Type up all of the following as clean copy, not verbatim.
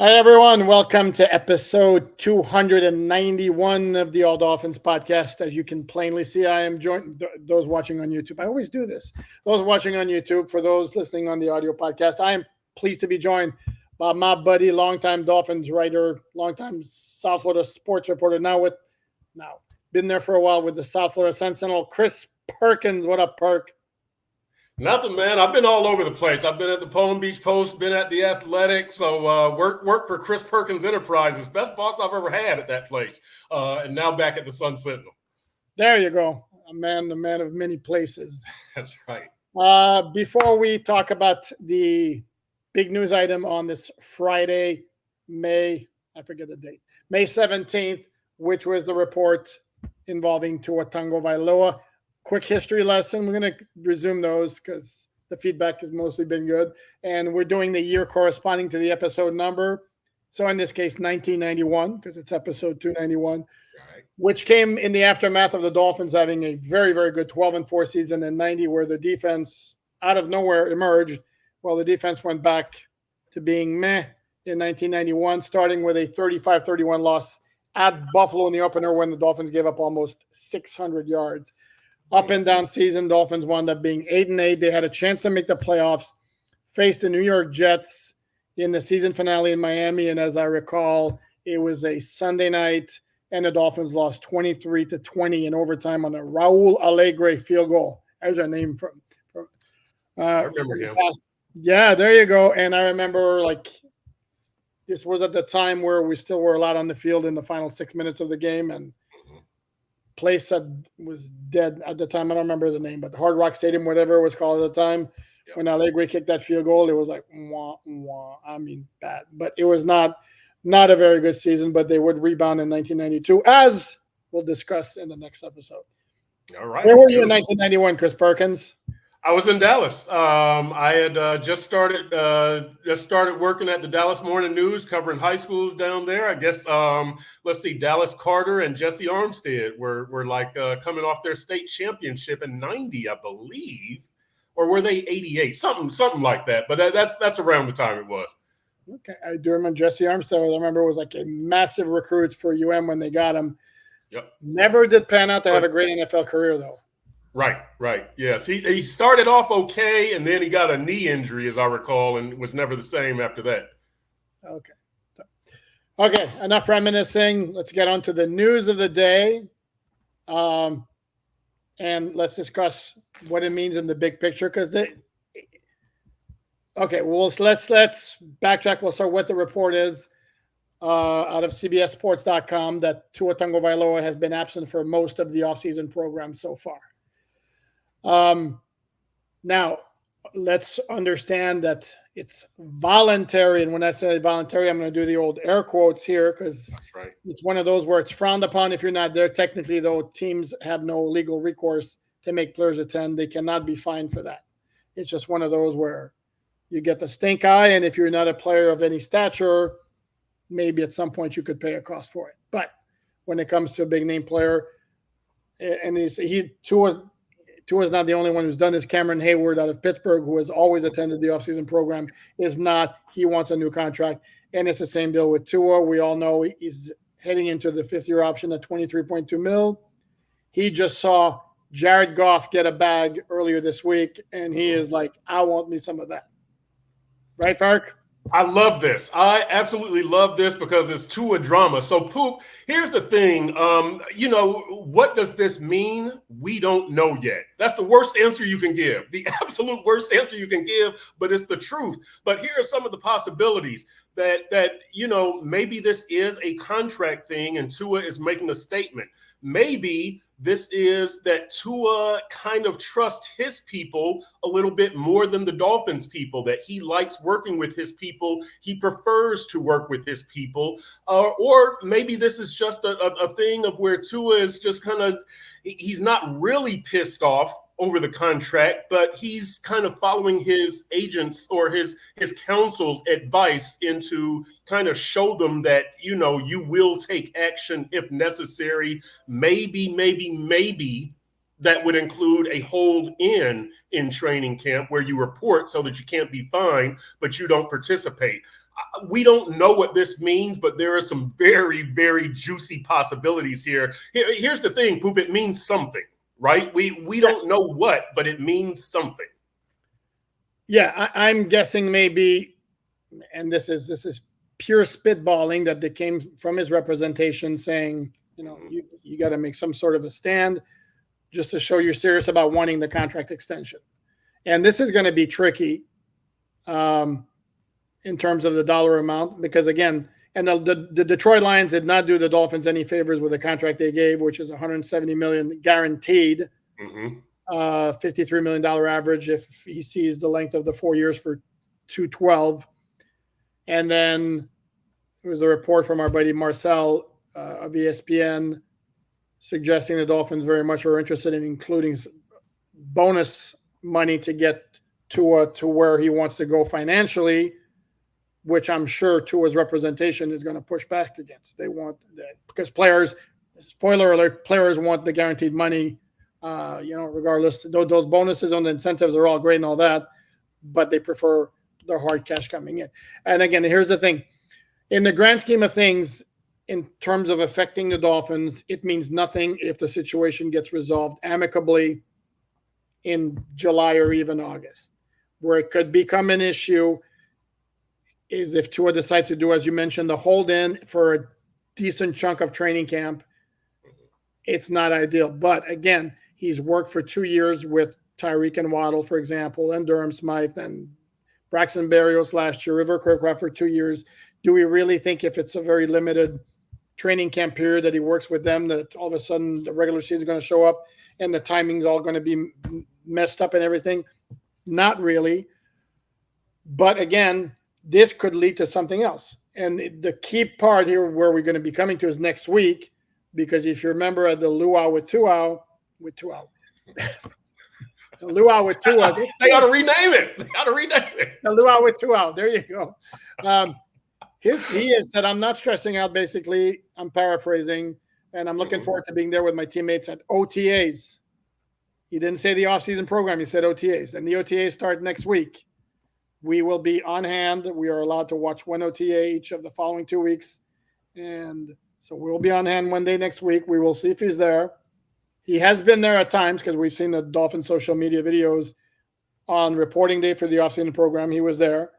Hi, everyone. Welcome to episode 291 of the All Dolphins podcast. As you can plainly see, I am joined, those watching on YouTube. I always do this. Those watching on YouTube, for those listening on the audio podcast, I am pleased to be joined by my buddy, longtime Dolphins writer, longtime South Florida sports reporter, now been there for a while with the South Florida Sun-Sentinel, Chris Perkins. What up, Perk? Nothing, man. I've been all over the place. I've been at the Palm Beach Post, been at the Athletic. So work for Chris Perkins Enterprises. Best boss I've ever had at that place. And now back at the Sun-Sentinel. There you go. The man of many places. That's right. Before we talk about the big news item on this Friday, May 17th, which was the report involving Tua Tagovailoa. Quick history lesson. We're going to resume those because the feedback has mostly been good. And we're doing the year corresponding to the episode number. So in this case, 1991, because it's episode 291, right, which came in the aftermath of the Dolphins having a very, very good 12-4 season in 90, where the defense out of nowhere emerged. Well, the defense went back to being meh in 1991, starting with a 35-31 loss at Buffalo in the opener when the Dolphins gave up almost 600 yards. Up and down season, Dolphins wound up being 8-8. They had a chance to make the playoffs, faced the New York Jets in the season finale in Miami. And as I recall, it was a Sunday night, and the Dolphins lost 23-20 in overtime on a Raul Allegre field goal. There's a name from I remember him. Yeah, there you go. And I remember, this was at the time where we still were allowed on the field in the final 6 minutes of the game, and place that was dead at the time. I don't remember the name, but Hard Rock Stadium, whatever it was called at the time, yep. When Allegri kicked that field goal, it was like, wah, wah. I mean, bad. But it was not a very good season, but they would rebound in 1992, as we'll discuss in the next episode. All right. Where were you in 1991, Chris Perkins? I was in Dallas. I had just started working at the Dallas Morning News, covering high schools down there. I guess let's see, Dallas Carter and Jesse Armstead were coming off their state championship in '90, I believe, or were they '88? Something like that. But that's around the time it was. Okay, I do remember Jesse Armstead. I remember it was like a massive recruit for UM when they got him. Yep. Never did pan out to have a great NFL career though. Right. Yes, he started off okay, and then he got a knee injury, as I recall, and was never the same after that. Okay, enough reminiscing. Let's get on to the news of the day, and let's discuss what it means in the big picture. Let's backtrack. We'll start what the report is out of CBSSports.com that Tua Tagovailoa has been absent for most of the offseason program so far. Now, let's understand that it's voluntary. And when I say voluntary, I'm going to do the old air quotes here because right. It's one of those where it's frowned upon if you're not there. Technically, though, teams have no legal recourse to make players attend. They cannot be fined for that. It's just one of those where you get the stink eye, and if you're not a player of any stature, maybe at some point you could pay a cost for it. But when it comes to a big name player, and Tua's not the only one who's done this. Cameron Hayward out of Pittsburgh, who has always attended the offseason program, is not. He wants a new contract. And it's the same deal with Tua. We all know he's heading into the fifth-year option at $23.2 million. He just saw Jared Goff get a bag earlier this week, and he is like, I want me some of that. Right, Perk? I love this. I absolutely love this because it's Tua drama. So, Poop, here's the thing. What does this mean? We don't know yet. That's the worst answer you can give. The absolute worst answer you can give, but it's the truth. But here are some of the possibilities that maybe this is a contract thing and Tua is making a statement. Maybe this is that Tua kind of trusts his people a little bit more than the Dolphins people, that he likes working with his people. He prefers to work with his people. Or maybe this is just a thing of where Tua is just he's not really pissed off over the contract, but he's kind of following his agents or his counsel's advice into kind of show them that, you will take action if necessary. Maybe that would include a hold in training camp where you report so that you can't be fined, but you don't participate. We don't know what this means, but there are some very, very juicy possibilities here. Here's the thing, Poop, it means something, right? We don't know what, but it means something. Yeah, I'm guessing maybe, and this is pure spitballing, that they came from his representation saying, you got to make some sort of a stand just to show you're serious about wanting the contract extension. And this is going to be tricky in terms of the dollar amount, because again, and the Detroit Lions did not do the Dolphins any favors with the contract they gave, which is $170 million guaranteed, $53 million average if he sees the length of the 4 years for $212. And then there was a report from our buddy Marcel of ESPN suggesting the Dolphins very much are interested in including bonus money to get Tua to where he wants to go financially, which I'm sure Tua's representation is going to push back against. They want that because players, spoiler alert, players want the guaranteed money, regardless. Those bonuses and the incentives are all great and all that, but they prefer the hard cash coming in. And again, here's the thing. In the grand scheme of things, in terms of affecting the Dolphins, it means nothing if the situation gets resolved amicably in July or even August. Where it could become an issue is if Tua decides to do, as you mentioned, the hold in for a decent chunk of training camp. It's not ideal. But again, he's worked for 2 years with Tyreek and Waddle, for example, and Durham Smythe and Braxton Berrios last year, River Kirkcraft for 2 years. Do we really think if it's a very limited training camp period that he works with them, that all of a sudden the regular season is going to show up and the timing's all going to be messed up and everything? Not really. But again, this could lead to something else. And the key part here where we're going to be coming to is next week, because if you remember at the Luau with Tua, the Luau with Tua. They got to rename it. The Luau with Tua. There you go. He has said, I'm not stressing out, basically. I'm paraphrasing, and I'm looking forward to being there with my teammates at OTAs. He didn't say the offseason program. He said OTAs, and the OTAs start next week. We will be on hand. We are allowed to watch one OTA each of the following 2 weeks, and so we'll be on hand one day next week. We will see if he's there. He has been there at times because we've seen the Dolphin social media videos on reporting day for the offseason program. He was there.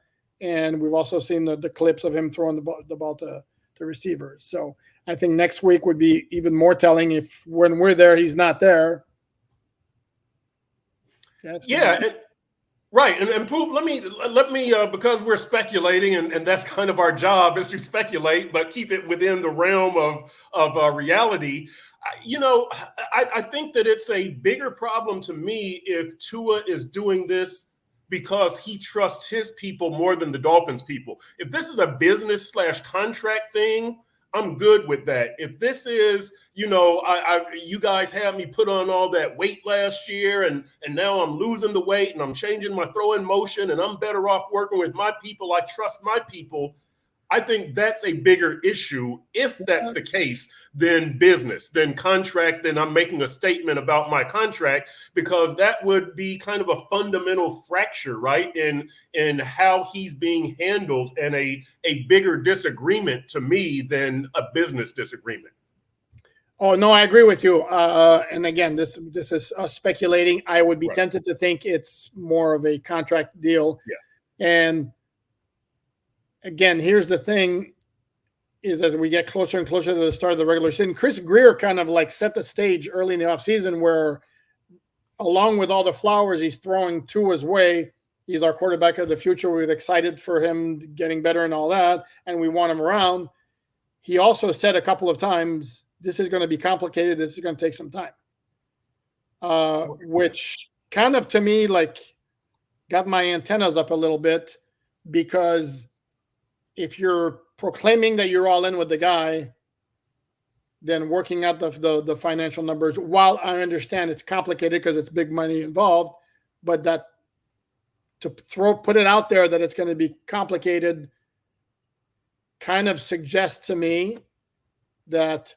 And we've also seen the clips of him throwing the ball to receivers. So I think next week would be even more telling if when we're there, he's not there. Right. And Poop, let me because we're speculating and that's kind of our job is to speculate, but keep it within the realm of reality. I think that it's a bigger problem to me if Tua is doing this because he trusts his people more than the Dolphins people. If this is a business / contract thing, I'm good with that. If this is, you guys had me put on all that weight last year and now I'm losing the weight and I'm changing my throwing motion and I'm better off working with my people. I trust my people. I think that's a bigger issue if that's the case than business, than contract, then I'm making a statement about my contract, because that would be kind of a fundamental fracture, right, in how he's being handled and a bigger disagreement to me than a business disagreement. Oh, no, I agree with you. And again, this is speculating. I would be tempted to think it's more of a contract deal. Yeah. And again, here's the thing is as we get closer and closer to the start of the regular season, Chris Greer kind of like set the stage early in the offseason where along with all the flowers he's throwing Tua's way, he's our quarterback of the future. We're excited for him getting better and all that, and we want him around. He also said a couple of times, this is going to be complicated. This is going to take some time, which kind of to me like got my antennas up a little bit, because if you're proclaiming that you're all in with the guy, then working out the financial numbers, while I understand it's complicated because it's big money involved, but that to put it out there that it's going to be complicated kind of suggests to me that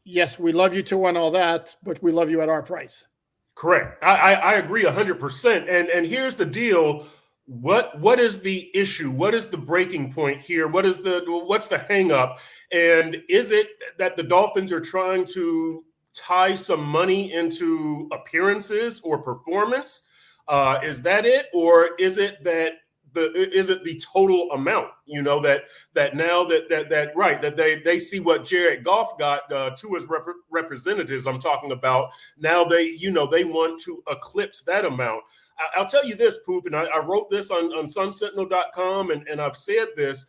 yes, we love you too and all that, but we love you at our price. Correct. I agree 100%. And here's the deal. What is the issue? What is the breaking point here? What's the hang up? And is it that the Dolphins are trying to tie some money into appearances or performance? Is that it? Or is it that the total amount, that now that they see what Jared Goff got to his representatives, I'm talking about, now they want to eclipse that amount. I'll tell you this, Poop, and I wrote this on Sun-Sentinel.com, and I've said this.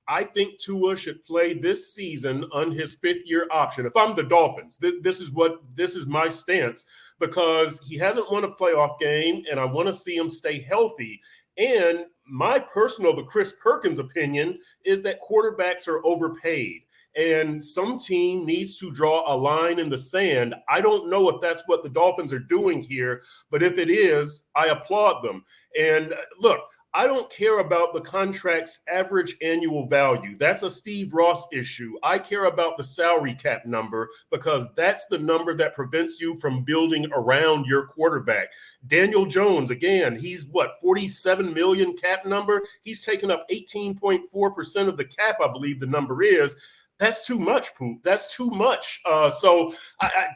I think Tua should play this season on his 5th-year option. If I'm the Dolphins, this is my stance, because he hasn't won a playoff game, and I want to see him stay healthy. And the Chris Perkins opinion is that quarterbacks are overpaid, and some team needs to draw a line in the sand. I don't know if that's what the Dolphins are doing here, but if it is, I applaud them. And look, I don't care about the contract's average annual value. That's a Steve Ross issue. I care about the salary cap number, because that's the number that prevents you from building around your quarterback. Daniel Jones, again, he's 47 million cap number. He's taken up 18.4% of the cap, I believe the number is. That's too much, Poop. That's too much. So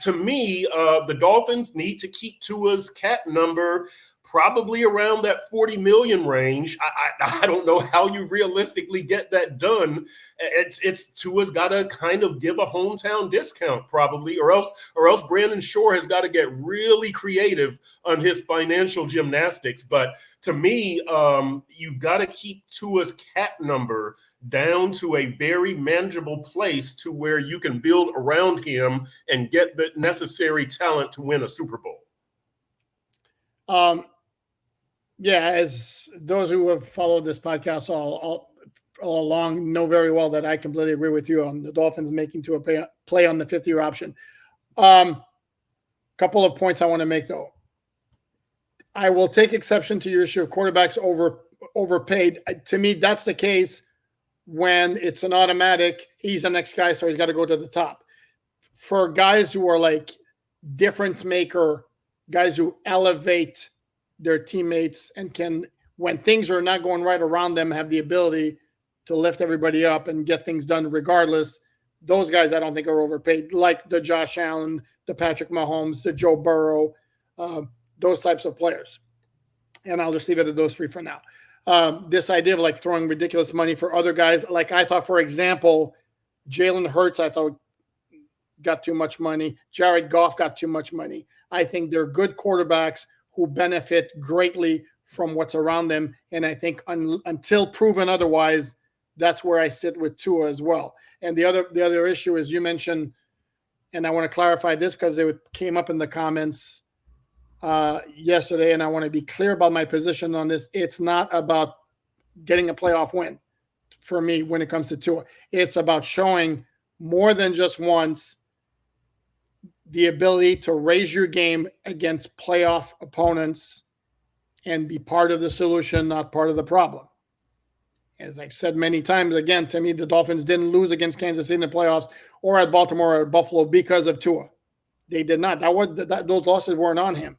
to me, the Dolphins need to keep Tua's cap number probably around that 40 million range. I don't know how you realistically get that done. It's Tua's got to kind of give a hometown discount probably, or else Brandon Shore has got to get really creative on his financial gymnastics. But to me, you've got to keep Tua's cap number down to a very manageable place to where you can build around him and get the necessary talent to win a Super Bowl. Yeah, as those who have followed this podcast all along know very well that I completely agree with you on the Dolphins making to a play on the 5th-year option. Couple of points I want to make, though. I will take exception to your issue of quarterbacks overpaid. To me, that's the case when it's an automatic, he's the next guy, so he's got to go to the top. For guys who are like difference maker, guys who elevate their teammates and can, when things are not going right around them, have the ability to lift everybody up and get things done regardless. Those guys I don't think are overpaid, like the Josh Allen, the Patrick Mahomes, the Joe Burrow, those types of players. And I'll just leave it at those 3 for now. This idea of like throwing ridiculous money for other guys, like I thought, for example, Jalen Hurts, I thought got too much money. Jared Goff got too much money. I think they're good quarterbacks who benefit greatly from what's around them. And I think until proven otherwise, that's where I sit with Tua as well. And the other issue is, you mentioned, and I want to clarify this because it came up in the comments yesterday, and I want to be clear about my position on this. It's not about getting a playoff win for me when it comes to Tua. It's about showing more than just once the ability to raise your game against playoff opponents and be part of the solution, not part of the problem. As I've said many times, again, to me, the Dolphins didn't lose against Kansas City in the playoffs or at Baltimore or at Buffalo because of Tua. They did not. Those losses weren't on him.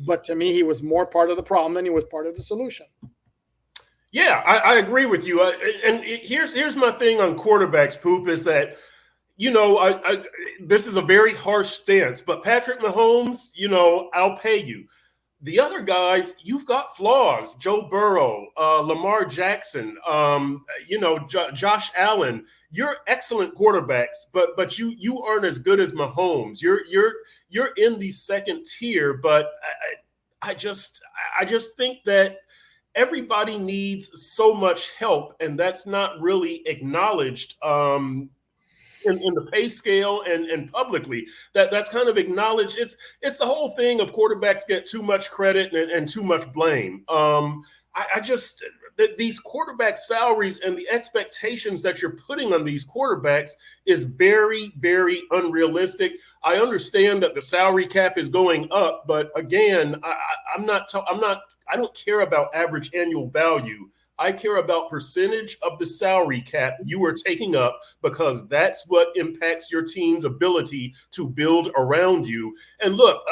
But to me, he was more part of the problem than he was part of the solution. Yeah, I agree with you. And here's my thing on quarterbacks, Poop, is that, this is a very harsh stance, but Patrick Mahomes, I'll pay you. The other guys, you've got flaws. Joe Burrow, Lamar Jackson, Josh Allen. You're excellent quarterbacks, but you aren't as good as Mahomes. You're in the second tier, but I just think that everybody needs so much help, and that's not really acknowledged in the pay scale and publicly. That's kind of acknowledged. It's the whole thing of quarterbacks get too much credit and too much blame. These quarterback salaries and the expectations that you're putting on these quarterbacks is very, very unrealistic. I understand that the salary cap is going up, but again, I don't care about average annual value. I care about percentage of the salary cap you are taking up, because that's what impacts your team's ability to build around you. And look,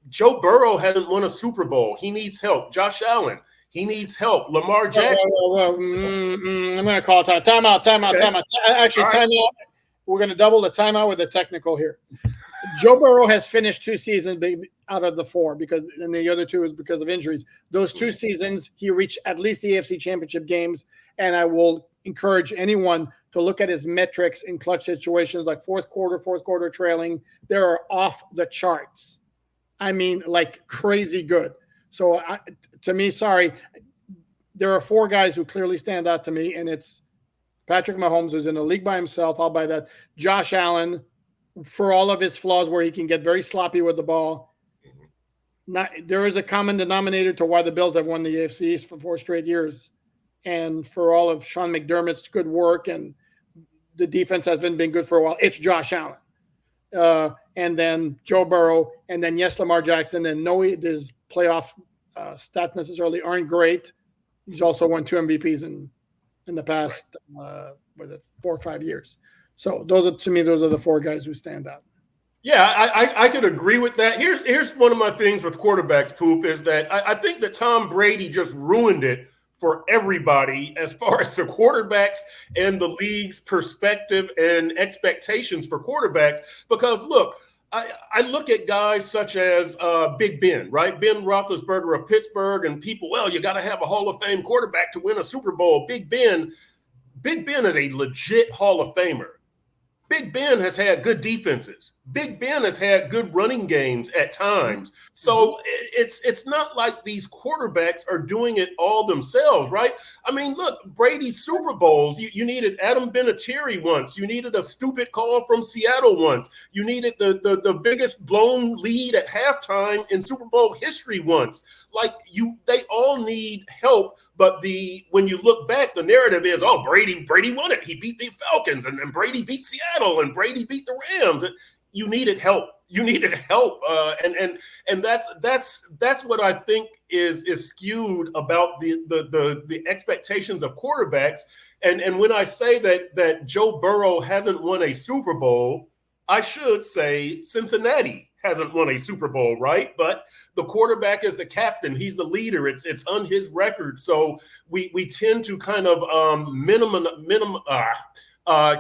Joe Burrow hasn't won a Super Bowl. He needs help. Josh Allen, he needs help. Lamar Jackson. I'm going to call time. Timeout. Actually, All right. timeout. We're going to double the timeout with the technical here. Joe Burrow has finished 2 seasons out of the 4, and the other 2 is because of injuries. Those 2 seasons, he reached at least the AFC Championship games, and I will encourage anyone to look at his metrics in clutch situations like fourth quarter trailing. They're off the charts. I mean, like crazy good. So to me, sorry, there are 4 guys who clearly stand out to me, and it's Patrick Mahomes, who's in the league by himself. I'll buy that. Josh Allen, for all of his flaws where he can get very sloppy with the ball. There is a common denominator to why the Bills have won the AFC East for 4 straight years. And for all of Sean McDermott's good work, and the defense hasn't been good for a while, it's Josh Allen. And then Joe Burrow, and then yes, Lamar Jackson. And no, his playoff stats necessarily aren't great. He's also won 2 MVPs in the past, 4 or 5 years. So those are the 4 guys who stand out. Yeah, I could agree with that. Here's one of my things with quarterbacks, Poop, is that I think that Tom Brady just ruined it for everybody as far as the quarterbacks and the league's perspective and expectations for quarterbacks. Because look, I look at guys such as Big Ben, right? Ben Roethlisberger of Pittsburgh, and people, well, you got to have a Hall of Fame quarterback to win a Super Bowl. Big Ben is a legit Hall of Famer. Big Ben has had good defenses. Big Ben has had good running games at times. So it's not like these quarterbacks are doing it all themselves, right? I mean, look, Brady's Super Bowls, you needed Adam Vinatieri once. You needed a stupid call from Seattle once. You needed the biggest blown lead at halftime in Super Bowl history once. Like they all need help. But when you look back, the narrative is, oh, Brady won it. He beat the Falcons, and Brady beat Seattle, and Brady beat the Rams. You needed help. And that's what I think is skewed about the expectations of quarterbacks. And when I say that Joe Burrow hasn't won a Super Bowl, I should say Cincinnati hasn't won a Super Bowl, right? But the quarterback is the captain. He's the leader. It's on his record. So we tend to kind of I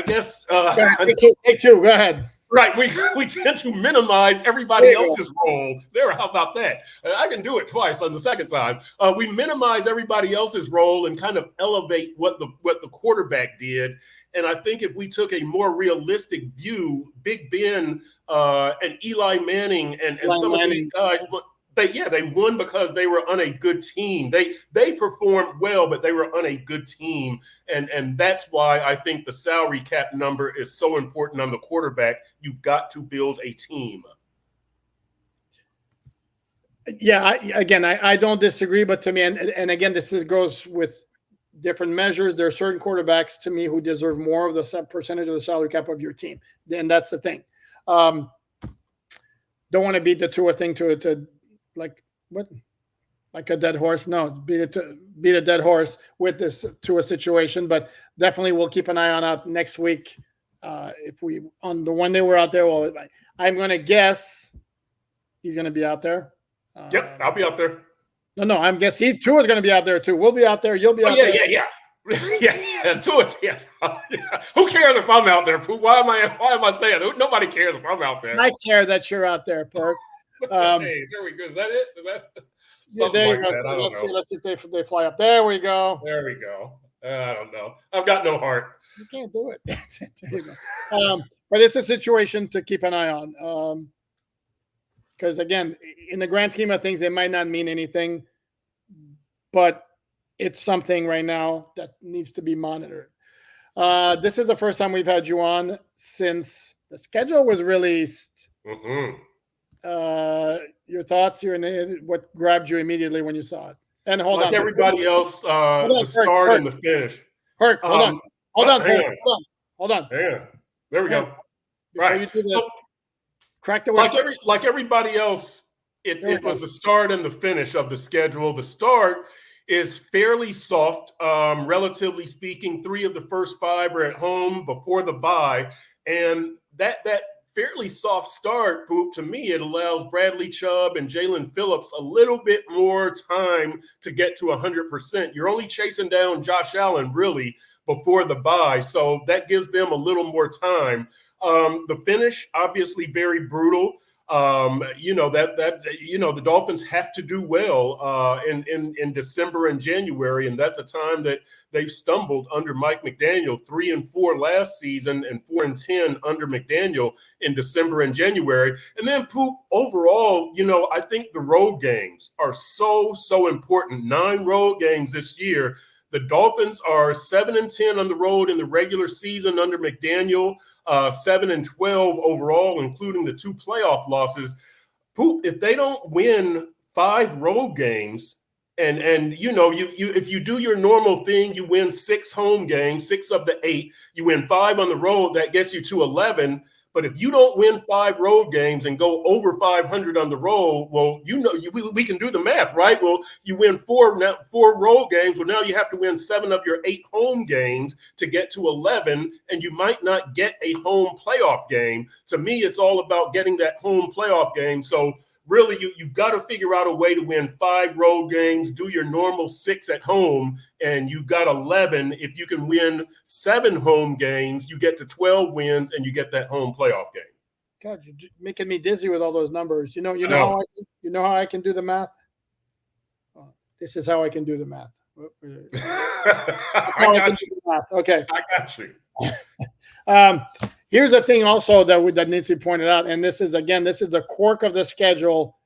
guess. Take 2. Go ahead. Right. We tend to minimize everybody else's role. How about that? I can do it twice on the second time. We minimize everybody else's role and kind of elevate what the quarterback did. And I think if we took a more realistic view, Big Ben and Eli Manning and some of these guys, they won because they were on a good team. They performed well, but they were on a good team. And that's why I think the salary cap number is so important on the quarterback. You've got to build a team. Yeah, I don't disagree, but to me, and again, goes with different measures. There are certain quarterbacks to me who deserve more of the percentage of the salary cap of your team. And that's the thing. Don't want to beat the Tua thing to like what? Like a dead horse? No, beat a dead horse with this Tua situation. But definitely, we'll keep an eye on it next week. If we on the one day we're out there, well, I'm going to guess he's going to be out there. Yep, I'll be out there. No, I'm guessing Tua is going to be out there too. We'll be out there. You'll be out there. Yeah. Tua, yes. Yeah. Who cares if I'm out there? Why am I saying it? Nobody cares if I'm out there. I care that you're out there, Perk. Hey, there we go. Is that it? Is that something like that? I don't know. Let's see if they fly up. There we go. There we go. I don't know. I've got no heart. You can't do it. There you go. But it's a situation to keep an eye on. Because, again, in the grand scheme of things, it might not mean anything, but it's something right now that needs to be monitored. This is the first time we've had you on since the schedule was released. Your thoughts, what grabbed you immediately when you saw it? And hold on. Everybody else, the start and the finish. Perk, hold on. Hold on. Hang on. There we go. Right. Crack the like everybody else, it was the start and the finish of the schedule. The start is fairly soft, relatively speaking. 3 of the first 5 are at home before the bye, and that fairly soft start, Poop, to me, it allows Bradley Chubb and Jalen Phillips a little bit more time to get to 100%. You're only chasing down Josh Allen, really, before the bye, so that gives them a little more time. The finish, obviously, very brutal. The Dolphins have to do well in December and January, and that's a time that they've stumbled under Mike McDaniel. 3-4 last season and 4-10 under McDaniel in December and January. And then, Poop, overall, I think the road games are so important. 9 road games this year. The Dolphins are 7-10 on the road in the regular season under McDaniel, 7-12 overall, including the 2 playoff losses. Poop, if they don't win 5 road games, and if you do your normal thing, you win 6 home games, 6 of the 8, you win 5 on the road, that gets you to 11. But if you don't win 5 road games and go over 500 on the road, well, we can do the math, right? Well, you win 4 road games. Well, now you have to win 7 of your 8 home games to get to 11, and you might not get a home playoff game. To me, it's all about getting that home playoff game. So really, you've got to figure out a way to win 5 road games, do your normal 6 at home, and you've got 11. If you can win 7 home games, you get to 12 wins, and you get that home playoff game. God, you're making me dizzy with all those numbers. You know how I can do the math? Oh, this is how I can do the math. I got you. Okay. I got you. Here's a thing also that needs to be pointed out, and this is the quirk of the schedule,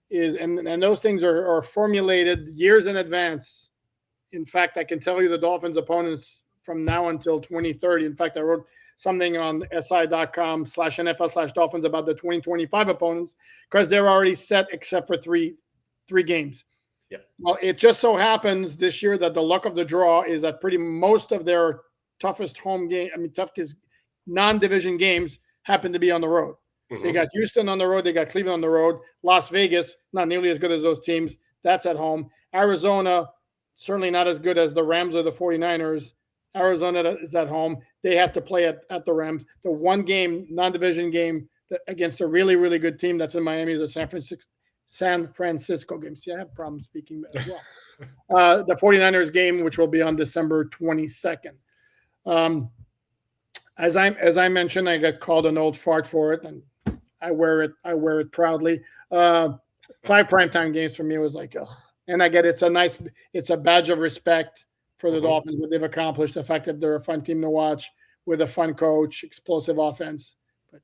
and those things are formulated years in advance. In fact, I can tell you the Dolphins' opponents from now until 2030. In fact, I wrote something on si.com/NFL/Dolphins about the 2025 opponents because they're already set except for three games. Yeah. Well, it just so happens this year that the luck of the draw is that most of their toughest non-division games happen to be on the road. Mm-hmm. They got Houston on the road. They got Cleveland on the road. Las Vegas, not nearly as good as those teams. That's at home. Arizona, certainly not as good as the Rams or the 49ers. Arizona is at home. They have to play at the Rams. The one game, non-division game against a really, really good team that's in Miami is the San Francisco game. See, I have problems speaking as well. The 49ers game, which will be on December 22nd. As I mentioned, I got called an old fart for it, and I wear it proudly. 5 primetime games for me was like, ugh. And I get it's a badge of respect for the Dolphins, what they've accomplished, the fact that they're a fun team to watch with a fun coach, explosive offense. But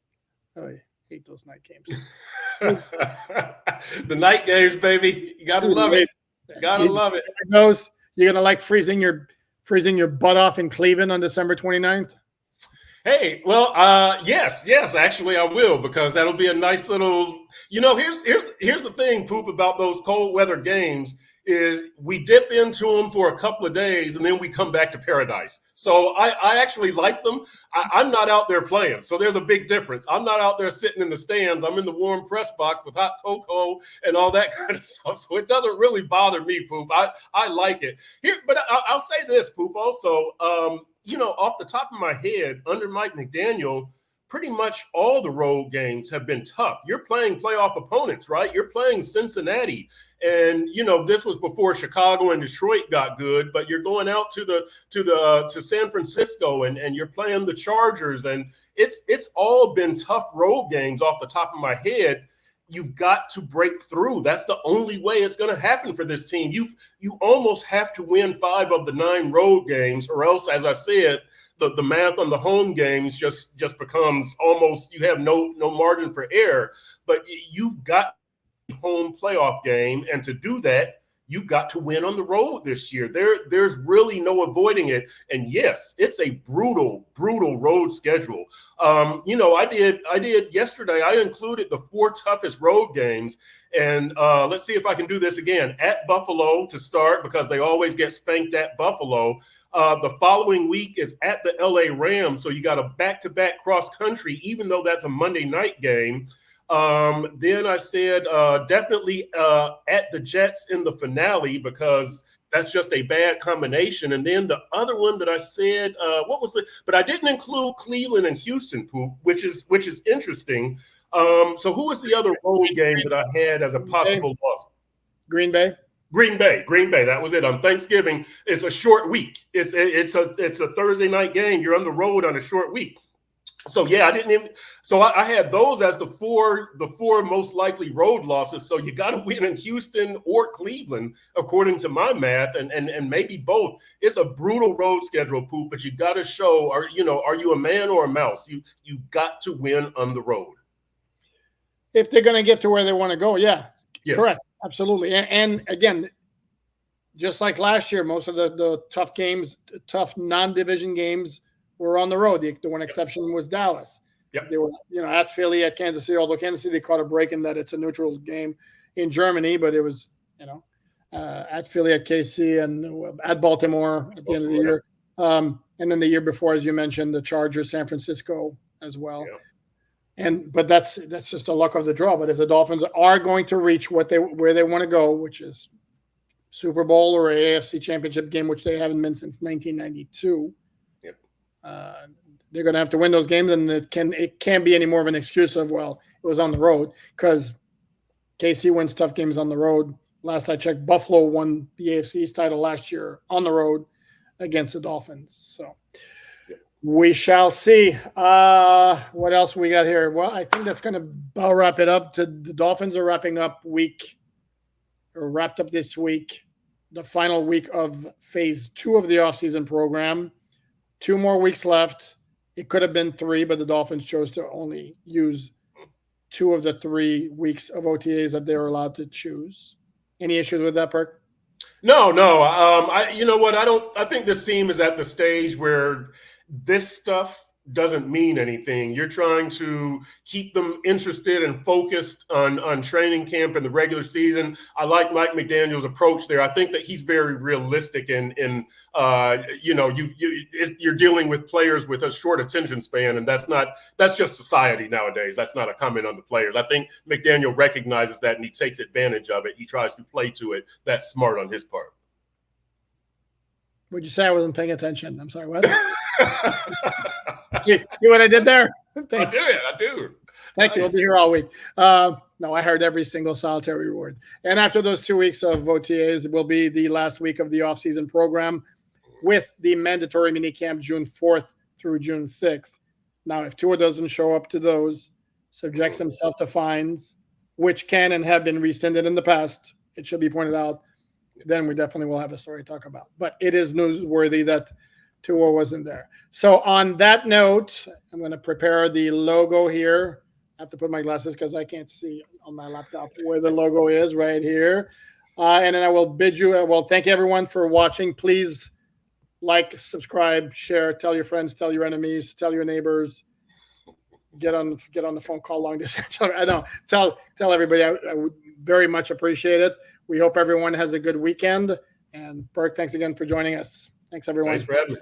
I hate those night games. The night games, baby. You gotta love it. Love it. Those you're gonna like freezing your butt off in Cleveland on December 29th. Hey, well, yes, actually I will, because that'll be a nice little, here's the thing, Poop, about those cold weather games is we dip into them for a couple of days and then we come back to paradise. So I actually like them. I'm not out there playing. So there's a big difference. I'm not out there sitting in the stands. I'm in the warm press box with hot cocoa and all that kind of stuff. So it doesn't really bother me, Poop. I like it. But I'll say this, Poop, also, off the top of my head, under Mike McDaniel, pretty much all the road games have been tough. You're playing playoff opponents, right? You're playing Cincinnati. And, this was before Chicago and Detroit got good, but you're going out to San Francisco and you're playing the Chargers. And it's all been tough road games off the top of my head. You've got to break through. That's the only way it's going to happen for this team. You almost have to win 5 of the 9 road games, or else, as I said, the math on the home games just becomes almost, you have no margin for error. But you've got a home playoff game, and to do that, you've got to win on the road this year. There's really no avoiding it. And yes, it's a brutal road schedule. I did yesterday, I included the 4 toughest road games. And let's see if I can do this again. At Buffalo to start, because they always get spanked at Buffalo. The following week is at the LA Rams. So you got a back-to-back cross country, even though that's a Monday night game. Then I said definitely at the Jets in the finale, because That's just a bad combination. And then the other one that I said, but I didn't include Cleveland and Houston, Poop, which is interesting. So who was the other road game that I had as a possible loss? Green Bay. Green Bay. That was it. On Thanksgiving, it's a short week. It's a Thursday night game. You're on the road on a short week. So yeah, I had those as the four most likely road losses. So you got to win in Houston or Cleveland, according to my math, and maybe both. It's a brutal road schedule, Poop, but you got to show, are you a man or a mouse? You've got to win on the road. If they're going to get to where they want to go, yeah, yes. Correct, absolutely. And again, just like last year, most of the tough games, tough non-division games, were on the road. The one exception was Dallas. Yep. They were, at Philly, at Kansas City, although Kansas City caught a break in that it's a neutral game in Germany, but it was, at Philly, at KC, and at Baltimore at the end of the year. And then the year before, as you mentioned, the Chargers, San Francisco as well. Yeah. But that's just the luck of the draw. But if the Dolphins are going to reach where they want to go, which is Super Bowl or AFC Championship game, which they haven't been since 1992, they're going to have to win those games, and it can't be any more of an excuse of, well, it was on the road, because KC wins tough games on the road. Last I checked, Buffalo won the AFC East title last year on the road against the Dolphins. So we shall see. What else we got here? Well, I think that's going to about wrap it up. The Dolphins are wrapped up this week, the final week of phase 2 of the offseason program. 2 more weeks left. It could have been 3, but the Dolphins chose to only use 2 of the 3 weeks of OTAs that they were allowed to choose. Any issues with that, Perk? No. You know what? I think this team is at the stage where this stuff doesn't mean anything. You're trying to keep them interested and focused on training camp and the regular season. I like Mike McDaniel's approach there. I think that he's very realistic in you're dealing with players with a short attention span, and that's just society nowadays. That's not a comment on the players. I think McDaniel recognizes that, and he takes advantage of it. He tries to play to it. That's smart on his part. Would you say I wasn't paying attention? I'm sorry, what? See what I did there? I do. Thank you. We'll be here all week. No, I heard every single solitary word. And after those 2 weeks of OTAs, it will be the last week of the offseason program with the mandatory minicamp June 4th through June 6th. Now, if Tua doesn't show up to those, subjects himself to fines, which can and have been rescinded in the past, it should be pointed out, then we definitely will have a story to talk about. But it is newsworthy that Tua wasn't there. So on that note, I'm going to prepare the logo here. I have to put my glasses because I can't see on my laptop where the logo is right here. And then I will bid you, thank you everyone for watching. Please like, subscribe, share, tell your friends, tell your enemies, tell your neighbors, get on the phone, call long distance. I know, tell everybody. I would very much appreciate it. We hope everyone has a good weekend. And Perk, thanks again for joining us. Thanks, everyone. Thanks for having me.